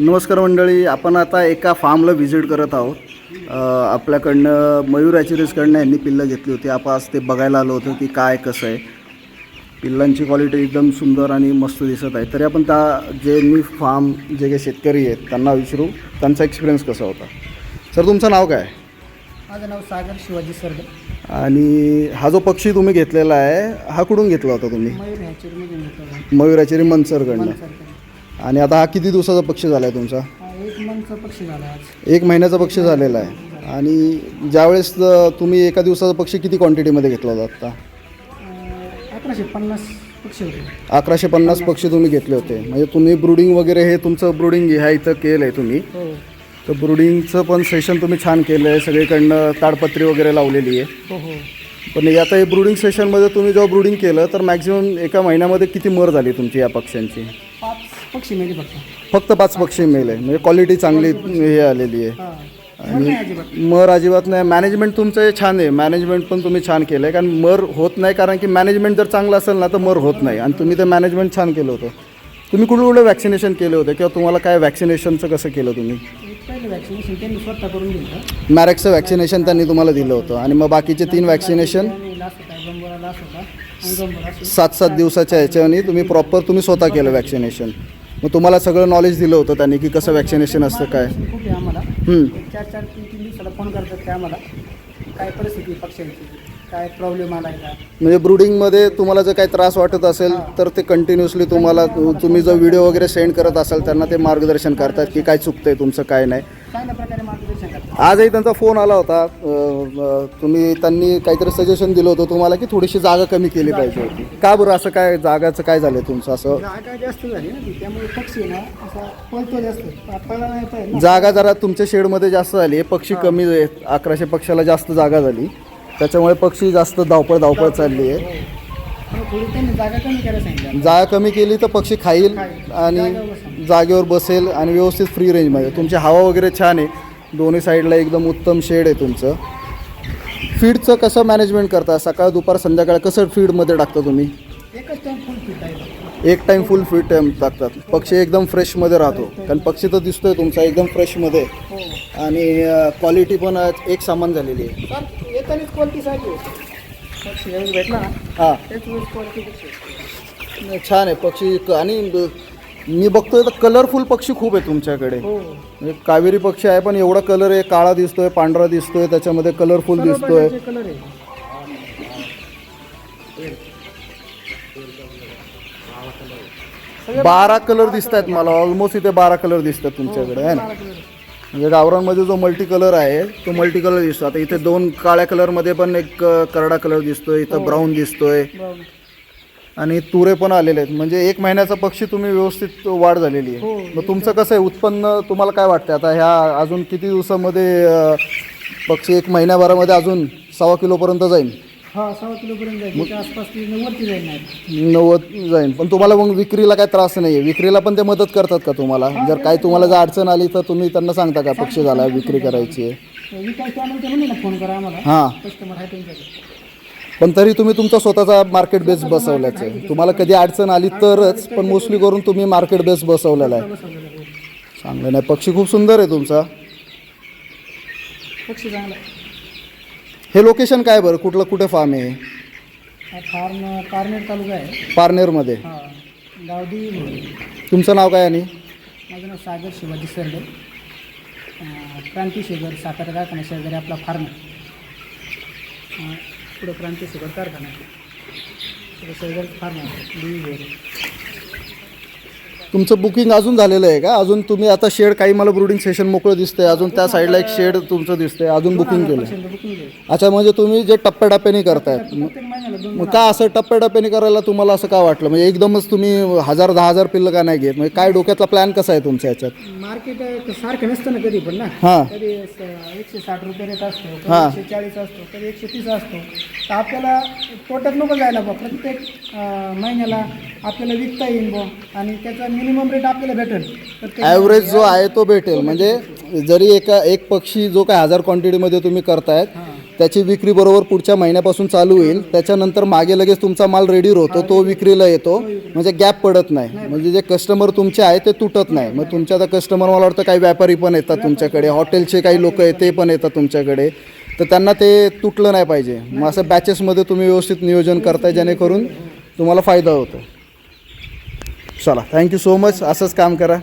नमस्कार मंडळी, आपण आता एका फार्मला व्हिजिट करत आहोत. आपल्याकडनं मयूर हॅचरीजकडनं यांनी पिल्लं घेतली होती. आपण आज ते बघायला आलो होतो की काय कसं आहे. पिल्लांची क्वालिटी एकदम सुंदर आणि मस्त दिसत आहे. तरी आपण जे मी फार्म जे काही शेतकरी आहेत त्यांना विचारू त्यांचा एक्सपिरियन्स कसा होता. सर, तुमचं नाव काय? माझं नाव सागर शिवाजी सरडे. आणि हा जो पक्षी तुम्ही घेतलेला आहे हा कुठून घेतला होता तुम्ही? मयूर हॅचरीमधून घेतला. मयूर हॅचरी मनसरकडनं. आणि आता हा किती दिवसाचा पक्षी झाला आहे तुमचा? 1 महिन्याचा पक्षी झाला आज. 1 महिन्याचा पक्षी झालेला आहे. आणि ज्यावेळेस तुम्ही एका दिवसाचा पक्षी किती क्वांटिटीमध्ये घेतला होता? आता 1150 पक्षी होते. 1150 पक्षी तुम्ही घेतले होते. म्हणजे तुम्ही ब्रुडिंग वगैरे हे तुमचं ब्रुडिंग ह्या इथं केलं आहे तुम्ही. हो. तर ब्रुडिंगचं पण सेशन तुम्ही छान केलं आहे. सगळीकडनं ताडपत्री वगैरे लावलेली आहे. हो हो. पण आता हे ब्रुडिंग सेशनमध्ये तुम्ही जेव्हा ब्रुडिंग केलं तर मॅक्झिमम एका महिन्यामध्ये किती मर झाली तुमची या पक्ष्यांची? 5 पक्षी मेले फक्त 5 पक्षी मेले. म्हणजे क्वालिटी चांगली हे आलेली आहे. आणि मर अजिबात नाही. मॅनेजमेंट तुमचं हे छान आहे. मॅनेजमेंट पण तुम्ही छान केलं आहे. कारण मर होत नाही, कारण की मॅनेजमेंट जर चांगलं असेल ना तर मर होत नाही. आणि तुम्ही ते मॅनेजमेंट छान केलं होतं. तुम्ही कुठे वॅक्सिनेशन केले होते किंवा तुम्हाला काय वॅक्सिनेशनचं कसं केलं तुम्ही? पहिलं वॅक्सिनेशन त्यांनी स्वतः करून दिलं. मॅरेक्सचं वॅक्सिनेशन त्यांनी तुम्हाला दिलं होतं. आणि मग बाकीचे 3 वॅक्सिनेशन 7-7 दिवसाच्या ह्याच्याने तुम्ही प्रॉपर तुम्ही स्वतः केलं वॅक्सिनेशन. मग तुम्हाला सगळं नॉलेज दिलं होतं त्यांनी की कसं वॅक्सिनेशन असतं काय? खूप आहे आम्हाला. 4-4, 3-3 दिवसाला फोन करतात काय आम्हाला काय परिस्थिती पक्ष्यांची, काय प्रॉब्लेम आला का. म्हणजे ब्रुडिंगमध्ये तुम्हाला जर काही त्रास वाटत असेल तर ते कंटिन्युअसली तुम्हाला तुम्ही जो व्हिडिओ वगैरे सेंड करत असाल त्यांना ते मार्गदर्शन करतात की काय चुकतंय तुमचं काय नाही. चांगल्या प्रकारे मार्गदर्शन करतात. आजही त्यांचा फोन आला होता. त्यांनी काहीतरी सजेशन दिलं होतं तुम्हाला की थोडीशी जागा कमी केली पाहिजे होती. का बरं असं काय, जागाचं काय झालं तुमचं? असं जागा जास्त झाली ना ती, त्यामुळे पक्षी ना असा पळतो जास्त, पळायला नाही पाहिजे. जागा जरा तुमच्या शेडमध्ये जास्त झाली. पक्षी कमी आहेत. 1100 पक्षाला जास्त जागा झाली. त्याच्यामुळे पक्षी जास्त धावपळ चालली आहे. थोडी त्यांनी जागा कमी करायला सांगितलं. जागा कमी केली तर पक्षी खाईल आणि जागेवर बसेल आणि व्यवस्थित फ्री रेंजमध्ये. तुमची हवा वगैरे छान आहे. दोन्ही साईडला एकदम उत्तम शेड आहे तुमचं. फीडचं कसं मॅनेजमेंट करता? सकाळ दुपार संध्याकाळ कसं फीडमध्ये टाकता तुम्ही? एकच टाइम फुल फीट आहे. एक टाईम फुल फीड टाईम टाकतात. पक्षी एकदम फ्रेशमध्ये राहतो. कारण पक्षी तर दिसतोय तुमचा एकदम फ्रेशमध्ये. आणि क्वालिटी पण एक समान झालेली आहे. सर येतानीच क्वालिटी सारखी पक्षी एवढी भेटला ना. हां, तेच क्वालिटी छान आहे पक्षी. आणि मी बघतोय तर कलरफुल पक्षी खूप आहे तुमच्याकडे. म्हणजे कावेरी पक्षी आहे पण एवढा कलर आहे. काळा दिसतोय, पांढरा दिसतोय, त्याच्यामध्ये कलरफुल दिसतोय. कलर आहे. 12 कलर दिसत आहेत मला. ऑलमोस्ट इथे 12 कलर दिसतात तुमच्याकडे आहे ना. म्हणजे गावरांमध्ये जो मल्टी कलर आहे तो मल्टी कलर दिसतो. आता इथे 2 काळ्या कलरमध्ये पण एक करडा कलर दिसतोय. इथं ब्राऊन दिसतोय. आणि तुरे पण आलेले आहेत. म्हणजे 1 महिन्याचा पक्षी तुम्ही व्यवस्थित वाढ झालेली आहे. मग तुमचं कसं आहे उत्पन्न, तुम्हाला काय वाटतं आता ह्या अजून किती दिवसामध्ये पक्षी 1 महिन्याभरामध्ये अजून 1.25 किलोपर्यंत जाईल? हा, 1.25 किलोपर्यंत जाईल. त्याच्या आसपास ती 90 जाईल. नाही 90 जाईल. पण तुम्हाला मग विक्रीला काय त्रास नाही आहे? विक्रीला पण ते मदत करतात का तुम्हाला? जर काही तुम्हाला जर अडचण आली तर तुम्ही त्यांना सांगता का पक्षी झाला विक्री करायची आहे? विकायचं आम्हाला ते म्हणले ना फोन करा आम्हाला. हां, कस्टमर आहे तुमच्याकडे. पण तरी तुम्ही तुमचा स्वतःचा मार्केट बेस बसवल्याचं आहे. तुम्हाला कधी अडचण आली तरच, पण मोस्टली करून तुम्ही मार्केट बेस बसवलेला आहे. चांगलं नाही. पक्षी खूप सुंदर आहे तुमचा. पक्षी चांगला. हे लोकेशन काय बरं? कुठे फार्म आहे? फार्म पारनेर तालुका आहे. पारनेरमध्ये. हां, गावडी. तुमचं नाव काय? आणि माझं नाव सागर शिवाजी सरडे. क्रांती शुगर साखर कारखाना शेजारी आपला फार्म आहे. पुढं क्रांती शुगर कारखाना आहे. शेजारी फार्म आहे. तुमचं बुकिंग अजून झालेलं आहे का? अजून तुम्ही आता शेड काही मला ब्रुडिंग सेशन मोकळं दिसतंय. अजून त्या साईडला एक शेड तुमचं दिसतंय. अजून बुकिंग केलं? अच्छा, म्हणजे तुम्ही जे टप्प्याटप्प्याने करतायत. मग का असं टप्प्याटप्प्याने करायला तुम्हाला असं का वाटलं? म्हणजे एकदमच तुम्ही 1000-10,000 पिल्लं का नाही घेत? म्हणजे काय डोक्यातला प्लॅन कसा आहे तुमच्या ह्याच्यात? मार्केट सारखं नसतं ना कधी पण ना. हां, कधी 160 रुपये रेट असतो, कधी 140 असतो, कधी 130 असतो. तर आपल्याला तोट्यात नको जायला बा. प्रत्येक महिन्याला आपल्याला विकता येईल बा. आणि त्याचा मिनिमम रेट आपल्याला भेटेल. ॲव्हरेज जो आहे तो भेटेल. म्हणजे जरी एक पक्षी जो काय 1000 क्वांटिटीमध्ये तुम्ही करतायत त्याची विक्री बरोबर पुढच्या महिन्यापासून चालू होईल. त्याच्यानंतर मागे लगेच तुमचा माल रेडी होतो, तो विक्रीला येतो, म्हणजे गॅप पडत नाही. म्हणजे जे कस्टमर तुमचे आहे ते तुटत नाही. मग तुमच्या आता कस्टमर मला वाटतं काही व्यापारी पण येतात तुमच्याकडे, हॉटेलचे काही लोक आहेत ते पण येतात तुमच्याकडे, तर त्यांना ते तुटलं नाही पाहिजे. मग असं बॅचेसमध्ये तुम्ही व्यवस्थित नियोजन करताय जेणेकरून तुम्हाला फायदा होतो. चला, थँक्यू सो मच. असंच काम करा.